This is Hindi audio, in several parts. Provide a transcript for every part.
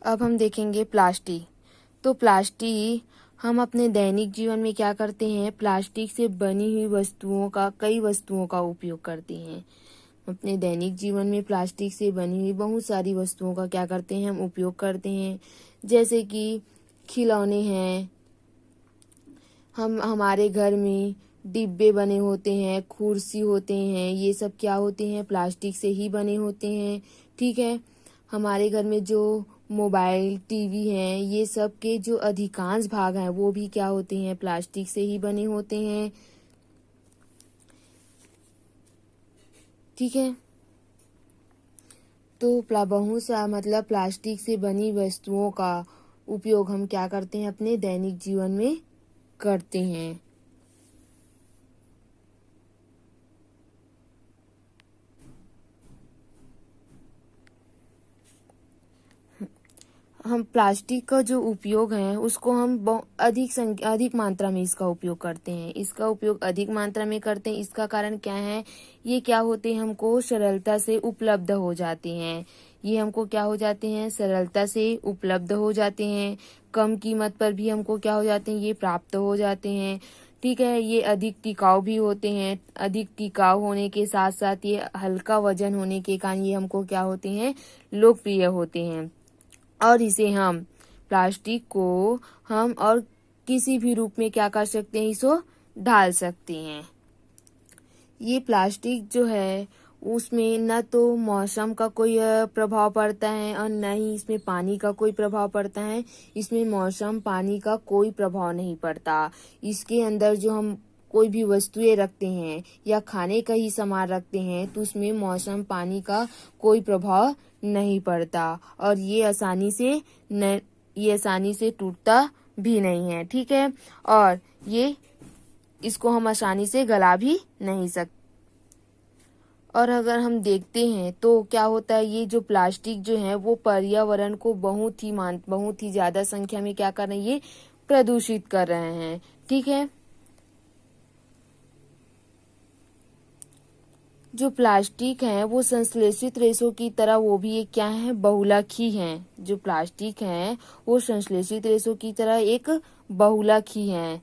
अब हम देखेंगे प्लास्टिक। तो प्लास्टिक हम अपने दैनिक जीवन में क्या करते हैं, प्लास्टिक से बनी हुई वस्तुओं का, कई वस्तुओं का उपयोग करते हैं। अपने दैनिक जीवन में प्लास्टिक से बनी हुई बहुत सारी वस्तुओं का क्या करते हैं, हम उपयोग करते हैं। जैसे कि खिलौने हैं, हम हमारे घर में डिब्बे बने होते हैं, कुर्सी होते हैं, ये सब क्या होते हैं, प्लास्टिक से ही बने होते हैं। ठीक है। हमारे घर में जो मोबाइल, टीवी हैं, ये सब के जो अधिकांश भाग हैं वो भी क्या होते हैं, प्लास्टिक से ही बने होते हैं। ठीक है। तो बहुत सा मतलब प्लास्टिक से बनी वस्तुओं का उपयोग हम क्या करते हैं, अपने दैनिक जीवन में करते हैं। हम प्लास्टिक का जो उपयोग है उसको हम अधिक मात्रा में इसका उपयोग करते हैं। इसका उपयोग अधिक मात्रा में करते हैं, इसका कारण क्या है, ये क्या होते हैं, हमको सरलता से उपलब्ध हो जाते हैं। ये हमको क्या हो जाते हैं, सरलता से उपलब्ध हो जाते हैं। कम कीमत पर भी हमको क्या हो जाते हैं, ये प्राप्त हो जाते हैं। ठीक है। ये अधिक टिकाऊ भी होते हैं। अधिक टिकाऊ होने के साथ साथ ये हल्का वजन होने के कारण ये हमको क्या होते हैं, लोकप्रिय होते हैं। और इसे हम प्लास्टिक को हम और किसी भी रूप में क्या कर सकते हैं, इसको ढाल सकते हैं। ये प्लास्टिक जो है उसमें न तो मौसम का कोई प्रभाव पड़ता है और न ही इसमें पानी का कोई प्रभाव पड़ता है। इसमें मौसम, पानी का कोई प्रभाव नहीं पड़ता। इसके अंदर जो हम कोई भी वस्तुएं रखते हैं या खाने का ही सामान रखते हैं तो उसमें मौसम, पानी का कोई प्रभाव नहीं पड़ता और ये आसानी से टूटता भी नहीं है। ठीक है। और इसको हम आसानी से गला भी नहीं सकते। और अगर हम देखते हैं तो क्या होता है, ये जो प्लास्टिक जो है वो पर्यावरण को बहुत ही ज्यादा संख्या में क्या कर रहे हैं, ये प्रदूषित कर रहे हैं। ठीक है। जो प्लास्टिक है वो संश्लेषित रेशों की तरह वो भी एक क्या है, बहुलक ही है। जो प्लास्टिक है वो संश्लेषित रेशों की तरह एक बहुलक ही है।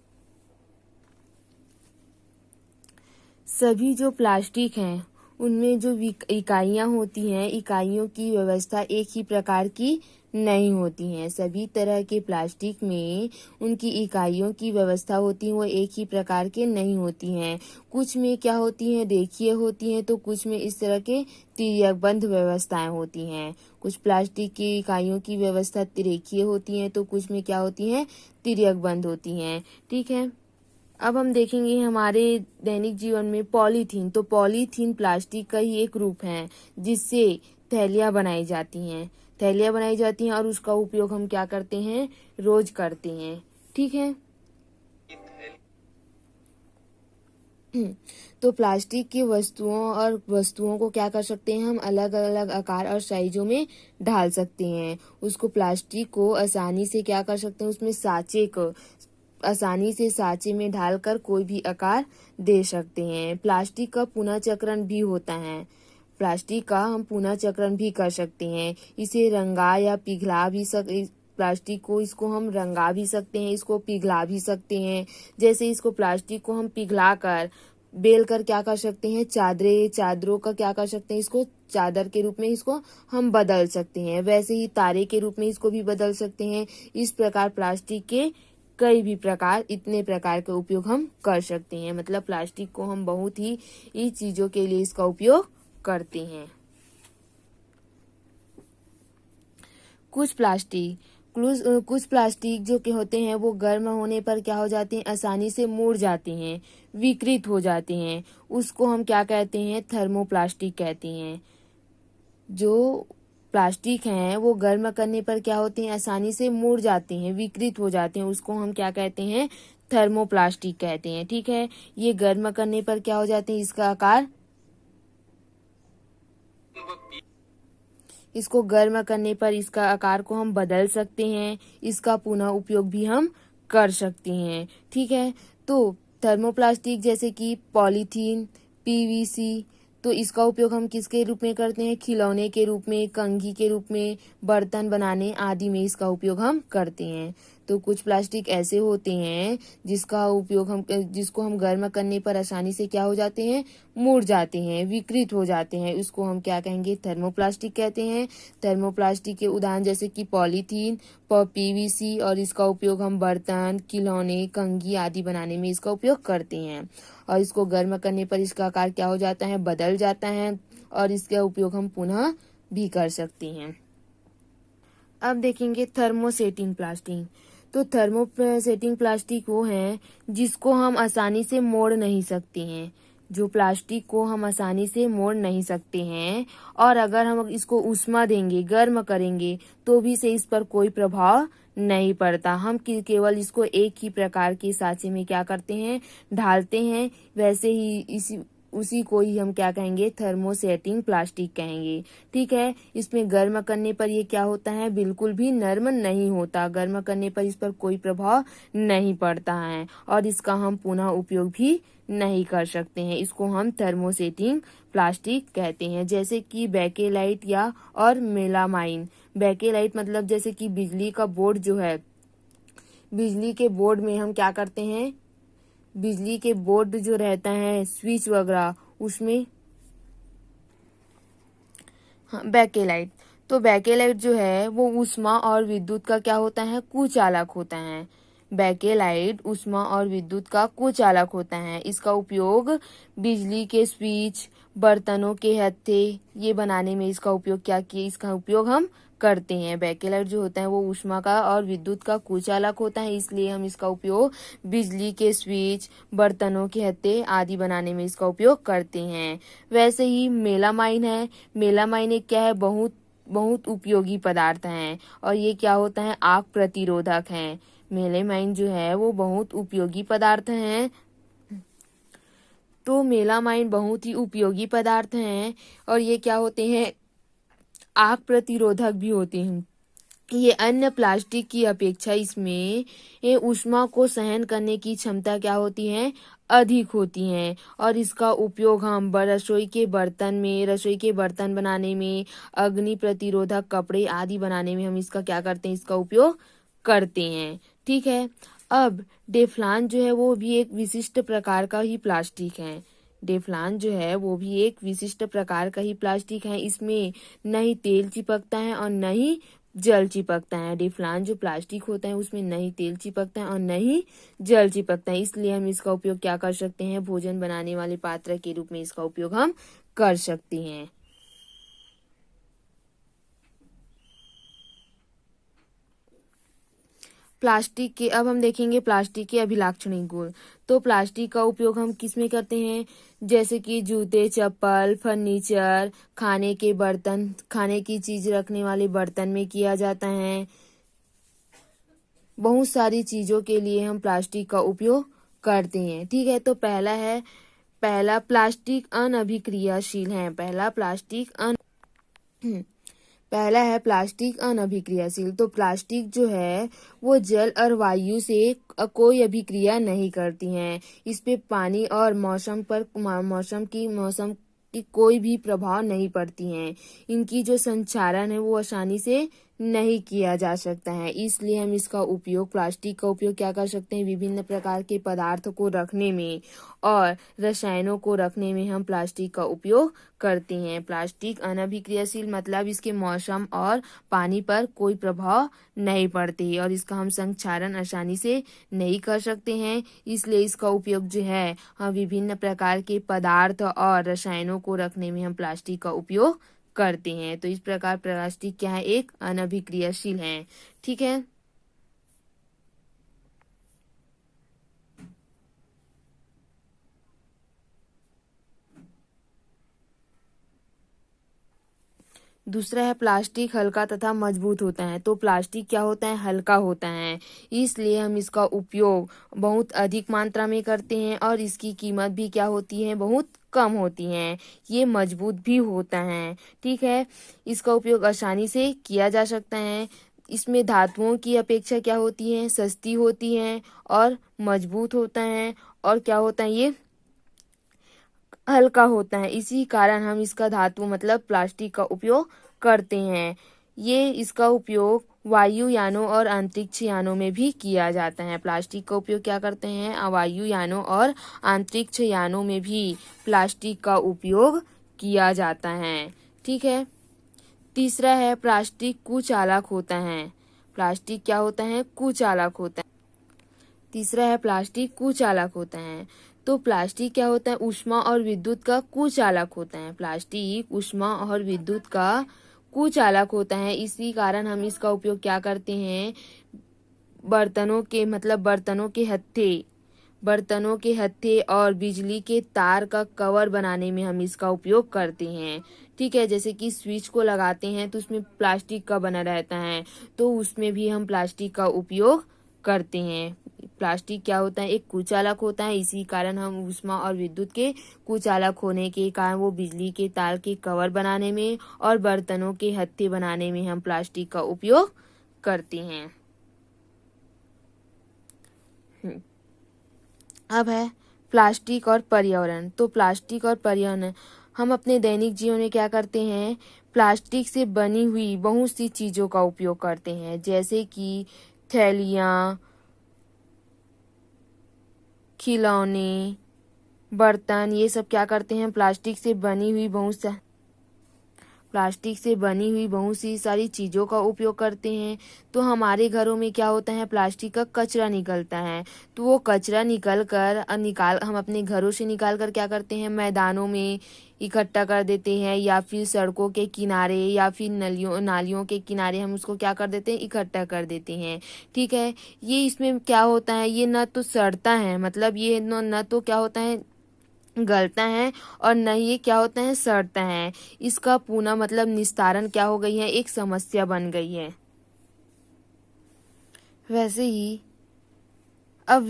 सभी जो प्लास्टिक हैं उनमें जो इकाइयां होती हैं, इकाइयों की व्यवस्था एक ही प्रकार की नहीं होती हैं। सभी तरह के प्लास्टिक में उनकी इकाइयों की व्यवस्था होती है वो एक ही प्रकार के नहीं होती हैं। कुछ में क्या होती हैं, रेखीय होती हैं, तो कुछ में इस तरह के तिर्यकबद्ध व्यवस्थाएं होती हैं। कुछ प्लास्टिक की इकाइयों की व्यवस्था रेखीय होती हैं तो कुछ में क्या होती हैं, तिर्यकबद्ध होती हैं। ठीक है। अब हम देखेंगे हमारे दैनिक जीवन में पॉलीथीन। तो पॉलीथीन प्लास्टिक का ही एक रूप है जिससे थैलियां बनाई जाती हैं। थैलियां बनाई जाती हैं और उसका उपयोग हम क्या करते हैं, रोज करते हैं। ठीक है। तो प्लास्टिक की वस्तुओं को क्या कर सकते हैं, हम अलग अलग आकार और साइजों में ढाल सकते हैं। उसको प्लास्टिक को आसानी से क्या कर सकते हैं, उसमें आसानी से सांचे में ढालकर कोई भी आकार दे सकते हैं। प्लास्टिक का पुनः चक्रण भी होता है। प्लास्टिक का हम पुनः चक्रण भी कर सकते हैं। इसे रंगा या पिघला भी प्लास्टिक को इसको हम रंगा भी सकते हैं, इसको पिघला भी सकते हैं। जैसे इसको प्लास्टिक को हम पिघला कर बेल कर क्या कर सकते हैं, चादरों का क्या कर सकते हैं, इसको चादर के रूप में इसको हम बदल सकते हैं। वैसे ही तारे के रूप में इसको भी बदल सकते हैं। इस प्रकार प्लास्टिक के इतने प्रकार के उपयोग हम कर सकते हैं। मतलब प्लास्टिक को हम बहुत ही चीजों के लिए इसका उपयोग करते हैं। कुछ प्लास्टिक जो के होते हैं वो गर्म होने पर क्या हो जाते हैं, आसानी से मुड़ जाते हैं, विकृत हो जाते हैं। उसको हम क्या कहते हैं, थर्मोप्लास्टिक कहते हैं। जो प्लास्टिक हैं वो गर्म करने पर क्या होते हैं, आसानी से मुड़ जाते हैं, विकृत हो जाते हैं। उसको हम क्या कहते हैं, थर्मोप्लास्टिक कहते हैं। ठीक है। ये गर्म करने पर क्या हो जाते हैं, इसको गर्म करने पर इसका आकार को हम बदल सकते हैं। इसका पुनः उपयोग भी हम कर सकते हैं। ठीक है। तो थर्मोप्लास्टिक जैसे कि पॉलीथीन, पीवीसी, तो इसका उपयोग हम किसके रूप में करते हैं? खिलौने के रूप में, कंघी के रूप में, बर्तन बनाने आदि में इसका उपयोग हम करते हैं। तो कुछ प्लास्टिक ऐसे होते हैं जिसको हम गर्म करने पर आसानी से क्या हो जाते हैं? मुड़ जाते हैं, विकृत हो जाते हैं। उसको हम क्या कहेंगे? थर्मोप्लास्टिक कहते हैं। थर्मोप्लास्टिक के उदाहरण जैसे कि पॉलीथीन, पीवीसी, और इसका उपयोग हम बर्तन, खिलौने, कंघी आदि बनाने में इसका उपयोग करते हैं। और इसको गर्म करने पर इसका आकार क्या हो जाता है? बदल जाता है, और इसका उपयोग हम पुनः भी कर सकते हैं। अब देखेंगे थर्मोसेटिंग प्लास्टिक। तो थर्मोसेटिंग प्लास्टिक वो है जिसको हम आसानी से मोड़ नहीं सकते हैं, जो प्लास्टिक को हम आसानी से मोड़ नहीं सकते हैं, और अगर हम इसको उष्मा देंगे, गर्म करेंगे, तो भी से इस पर कोई प्रभाव नहीं पड़ता। हम केवल इसको एक ही प्रकार के सांचे में क्या करते हैं? ढालते हैं। वैसे ही उसी को ही हम क्या कहेंगे? थर्मोसेटिंग प्लास्टिक कहेंगे। ठीक है। इसमें गर्म करने पर ये क्या होता है? बिल्कुल भी नर्म नहीं होता। गर्म करने पर इस पर कोई प्रभाव नहीं पड़ता है, और इसका हम पुनः उपयोग भी नहीं कर सकते हैं। इसको हम थर्मोसेटिंग प्लास्टिक कहते हैं। जैसे कि बेकेलाइट और मेलामाइन। बेकेलाइट मतलब जैसे कि बिजली का बोर्ड जो है, बिजली के बोर्ड में हम क्या करते हैं? बिजली के बोर्ड जो रहता है, स्विच वगैरह, उसमें बेकेलाइट। तो बेकेलाइट जो है वो ऊष्मा और विद्युत का क्या होता है? कुचालक होता है। बेकेलाइट ऊष्मा और विद्युत का कुचालक होता है। इसका उपयोग बिजली के स्विच, बर्तनों के हत्थे ये बनाने में इसका उपयोग हम करते हैं। बेकेलाइट जो होता है वो ऊष्मा का और विद्युत का कुचालक होता है, इसलिए हम इसका उपयोग बिजली के स्विच, बर्तनों के हत्थे आदि बनाने में इसका उपयोग करते हैं। वैसे ही मेलामाइन है। मेलामाइन एक क्या है? बहुत उपयोगी पदार्थ है, और ये क्या होता है? आग प्रतिरोधक है। मेलामाइन जो है वो बहुत उपयोगी पदार्थ है। तो मेलामाइन बहुत ही उपयोगी पदार्थ हैं, और ये क्या होते हैं? आग प्रतिरोधक भी होते हैं। ये अन्य प्लास्टिक की अपेक्षा इसमें ये ऊष्मा को सहन करने की क्षमता क्या होती है? अधिक होती है, और इसका उपयोग हम रसोई के बर्तन बनाने में, अग्नि प्रतिरोधक कपड़े आदि बनाने में हम इसका क्या करते हैं? इसका उपयोग करते हैं। ठीक है। अब डेफ्लान जो है वो भी एक विशिष्ट प्रकार का ही प्लास्टिक है। डेफ्लान जो है वो भी एक विशिष्ट प्रकार का ही प्लास्टिक है। इसमें न ही तेल चिपकता है और न ही जल चिपकता है। डेफ्लान जो प्लास्टिक होता है उसमें न ही तेल चिपकता है और न ही जल चिपकता है, इसलिए हम इसका उपयोग क्या कर सकते हैं? भोजन बनाने वाले पात्र के रूप में इसका उपयोग हम कर सकते हैं। अब हम देखेंगे प्लास्टिक के अभिलाक्षणिक गुण। तो प्लास्टिक का उपयोग हम किस में करते हैं? जैसे कि जूते, चप्पल, फर्नीचर, खाने के बर्तन, खाने की चीज रखने वाले बर्तन में किया जाता है। बहुत सारी चीजों के लिए हम प्लास्टिक का उपयोग करते हैं। ठीक है। तो पहला प्लास्टिक अनअभिक्रियाशील है। पहला है प्लास्टिक अनअभिक्रियाशील। तो प्लास्टिक जो है वो जल और वायु से कोई अभिक्रिया नहीं करती हैं। इस पे पानी और मौसम की कोई भी प्रभाव नहीं पड़ती हैं। इनकी जो संचारण है वो आसानी से नहीं किया जा सकता है, इसलिए हम प्लास्टिक का उपयोग क्या कर सकते हैं? विभिन्न प्रकार के पदार्थों को रखने में और रसायनों को रखने में हम प्लास्टिक का उपयोग करते हैं। प्लास्टिक अनअभिक्रियाशील मतलब इसके मौसम और पानी पर कोई प्रभाव नहीं पड़ती, और इसका हम संचारण आसानी से नहीं कर सकते हैं, इसलिए इसका उपयोग जो है हम विभिन्न प्रकार के पदार्थ और रसायनों को रखने में हम प्लास्टिक का उपयोग करते हैं। तो इस प्रकार प्लास्टिक क्या है? एक अनअभिक्रियाशील है। ठीक है। दूसरा है प्लास्टिक हल्का तथा मजबूत होता है। तो प्लास्टिक क्या होता है? हल्का होता है, इसलिए हम इसका उपयोग बहुत अधिक मात्रा में करते हैं, और इसकी कीमत भी क्या होती है? बहुत कम होती है। ये मजबूत भी होता है। ठीक है। इसका उपयोग आसानी से किया जा सकता है। इसमें धातुओं की अपेक्षा क्या होती है? सस्ती होती है और मजबूत होता है, और क्या होता है? ये हल्का होता है, इसी कारण हम इसका धातु मतलब प्लास्टिक का उपयोग करते हैं। ये इसका उपयोग वायुयानों और अंतरिक्ष यानों में भी किया जाता है। प्लास्टिक का उपयोग क्या करते हैं, वायुयानों और अंतरिक्ष यानों में भी प्लास्टिक का उपयोग किया जाता है। ठीक है। तीसरा है प्लास्टिक कुचालक होता है। प्लास्टिक क्या होता है, कुचालक होता है। तीसरा है प्लास्टिक कुचालक होता है। तो प्लास्टिक क्या होता है, ऊष्मा और विद्युत का कुचालक होता है। प्लास्टिक ऊष्मा और विद्युत का कुचालक होता है, इसी कारण हम इसका उपयोग क्या करते हैं, बर्तनों के हत्थे और बिजली के तार का कवर बनाने में हम इसका उपयोग करते हैं। ठीक है। जैसे कि स्विच को लगाते हैं तो उसमें प्लास्टिक का बना रहता है, तो उसमें भी हम प्लास्टिक का उपयोग करते हैं। प्लास्टिक क्या होता है, एक कुचालक होता है, इसी कारण हम ऊष्मा और विद्युत के कुचालक होने के कारण वो बिजली के तार के कवर बनाने में और बर्तनों के हत्थे बनाने में हम प्लास्टिक का उपयोग करते हैं। अब है प्लास्टिक और पर्यावरण। तो प्लास्टिक और पर्यावरण, हम अपने दैनिक जीवन में क्या करते हैं, प्लास्टिक से बनी हुई बहुत सी चीजों का उपयोग करते हैं, जैसे कि थैलियाँ, खिलौने, बर्तन, ये सब क्या करते हैं, प्लास्टिक से बनी हुई बहुत सी सारी चीज़ों का उपयोग करते हैं। तो हमारे घरों में क्या होता है, प्लास्टिक का कचरा निकलता है, तो वो कचरा हम अपने घरों से निकाल कर क्या करते हैं, मैदानों में इकट्ठा कर देते हैं, या फिर सड़कों के किनारे या फिर नालियों के किनारे हम उसको क्या कर देते हैं, इकट्ठा कर देते हैं। ठीक है। ये इसमें क्या होता है, ये न तो सड़ता है, मतलब ये न तो क्या होता है, गलता है, और न ये क्या होता है, सड़ता है। इसका पुनः मतलब निस्तारण क्या हो गई है, एक समस्या बन गई है। वैसे ही अब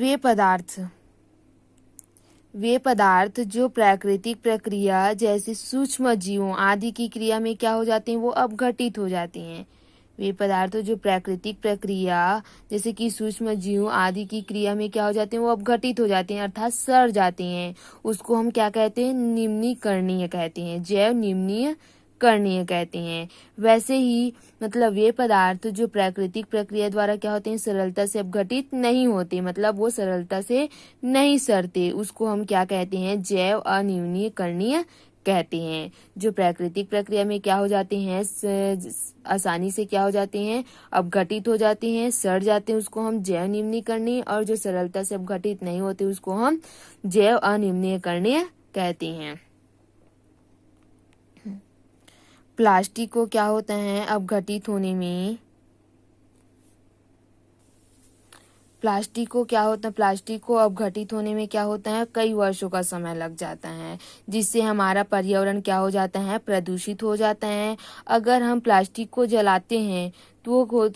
वे पदार्थ जो प्राकृतिक प्रक्रिया जैसे सूक्ष्म जीवों आदि की क्रिया में क्या हो जाते हैं, वो अपघटित हो जाते हैं। वे पदार्थ जो प्राकृतिक प्रक्रिया जैसे कि सूक्ष्म जीव आदि की क्रिया में क्या हो जाते हैं, वो अपघटित हो जाते हैं, अर्थात सड़ जाते हैं। उसको हम क्या कहते हैं, निम्नीकरणीय कहते हैं, जैव निम्नीकरणीय कहते हैं। वैसे ही मतलब वे पदार्थ जो प्राकृतिक प्रक्रिया द्वारा क्या होते हैं, सरलता से अपघटित नहीं होते, मतलब वो सरलता से नहीं सड़ते, उसको हम क्या कहते हैं, जैव अनिम्नीकरणीय कहते हैं। जो प्राकृतिक प्रक्रिया में क्या हो जाते हैं, आसानी से क्या हो जाते हैं, अपघटित हो जाते हैं, सड़ जाते हैं, उसको हम जैव निम्नीकरणीय, और जो सरलता से अपघटित नहीं होते उसको हम जैव अनिम्नीकरणीय कहते हैं। प्लास्टिक को क्या होता है, अपघटित होने में प्लास्टिक को अपघटित होने में क्या होता है, कई वर्षों का समय लग जाता है, जिससे हमारा पर्यावरण क्या हो जाता है, प्रदूषित हो जाता है। अगर हम प्लास्टिक को जलाते हैं तो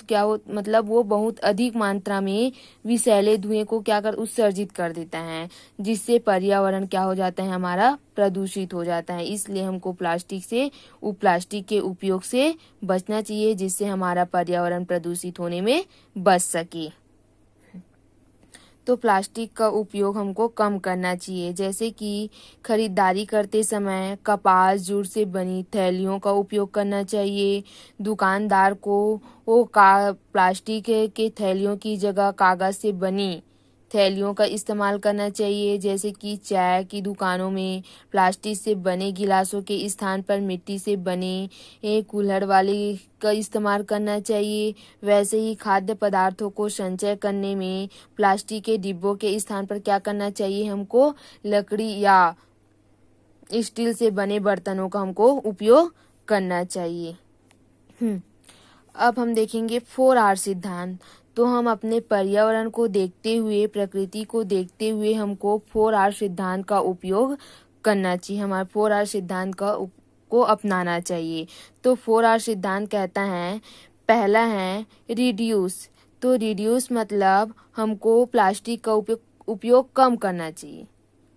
मतलब वो बहुत अधिक मात्रा में विषैले धुएं को उत्सर्जित कर देता है, जिससे पर्यावरण क्या हो जाता है, हमारा प्रदूषित हो जाता है। इसलिए हमको प्लास्टिक के उपयोग से बचना चाहिए, जिससे हमारा पर्यावरण प्रदूषित होने में बच सके। तो प्लास्टिक का उपयोग हमको कम करना चाहिए, जैसे कि खरीदारी करते समय कपास जूट से बनी थैलियों का उपयोग करना चाहिए। दुकानदार को प्लास्टिक के थैलियों की जगह कागज से बनी थैलियों का इस्तेमाल करना चाहिए। जैसे कि चाय की दुकानों में प्लास्टिक से बने गिलासों के स्थान पर मिट्टी से बने कुल्हड़ वाले का इस्तेमाल करना चाहिए। वैसे ही खाद्य पदार्थों को संचय करने में प्लास्टिक के डिब्बों के स्थान पर क्या करना चाहिए, हमको लकड़ी या स्टील से बने बर्तनों का हमको उपयोग करना चाहिए। अब हम देखेंगे 4R सिद्धांत। तो हम अपने पर्यावरण को देखते हुए, प्रकृति को देखते हुए हमको 4R सिद्धांत का उपयोग करना चाहिए, हमारे 4R सिद्धांत को अपनाना चाहिए। तो 4R सिद्धांत कहता है, पहला है रिड्यूस। तो रिड्यूस मतलब हमको प्लास्टिक का उपयोग कम करना चाहिए।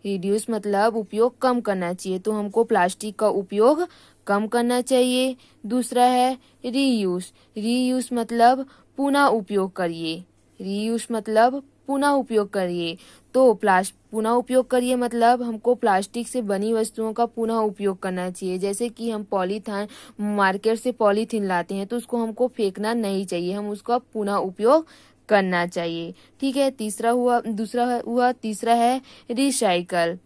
रिड्यूस मतलब उपयोग कम करना चाहिए, तो हमको प्लास्टिक का उपयोग कम करना चाहिए। दूसरा है रीयूज। रीयूज मतलब पुनः उपयोग करिए। रीयूज मतलब पुनः उपयोग करिए। तो पुनः उपयोग करिए मतलब हमको प्लास्टिक से बनी वस्तुओं का पुनः उपयोग करना चाहिए। जैसे कि हम पॉलीथीन, मार्केट से पॉलीथीन लाते हैं तो उसको हमको फेंकना नहीं चाहिए, हम उसका पुनः उपयोग करना चाहिए। ठीक है, तीसरा है रिसाइकल।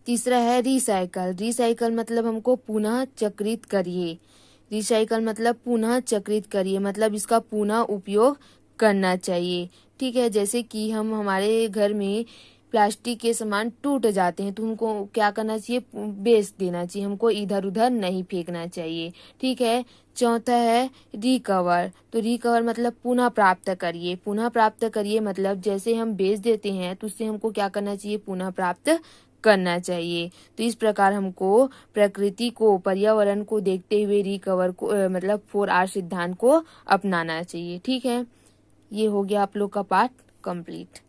तीसरा है रिसाइकल। रिसाइकल मतलब हमको पुनः चक्रित करिए। रिसाइकल मतलब पुनः चक्रित करिए, मतलब इसका पुनः उपयोग करना चाहिए। ठीक है, जैसे कि हमारे घर में प्लास्टिक के सामान टूट जाते हैं तो हमको क्या करना चाहिए, बेच देना चाहिए, हमको इधर उधर नहीं फेंकना चाहिए। ठीक है, चौथा है रिकवर। तो रिकवर मतलब पुनः प्राप्त करिए। पुनः प्राप्त करिए मतलब जैसे हम बेच देते हैं तो उससे हमको क्या करना चाहिए, पुनः प्राप्त करना चाहिए। तो इस प्रकार हमको प्रकृति को, पर्यावरण को देखते हुए रिकवर को मतलब 4R सिद्धांत को अपनाना चाहिए। ठीक है, ये हो गया आप लोग का पाठ कंप्लीट।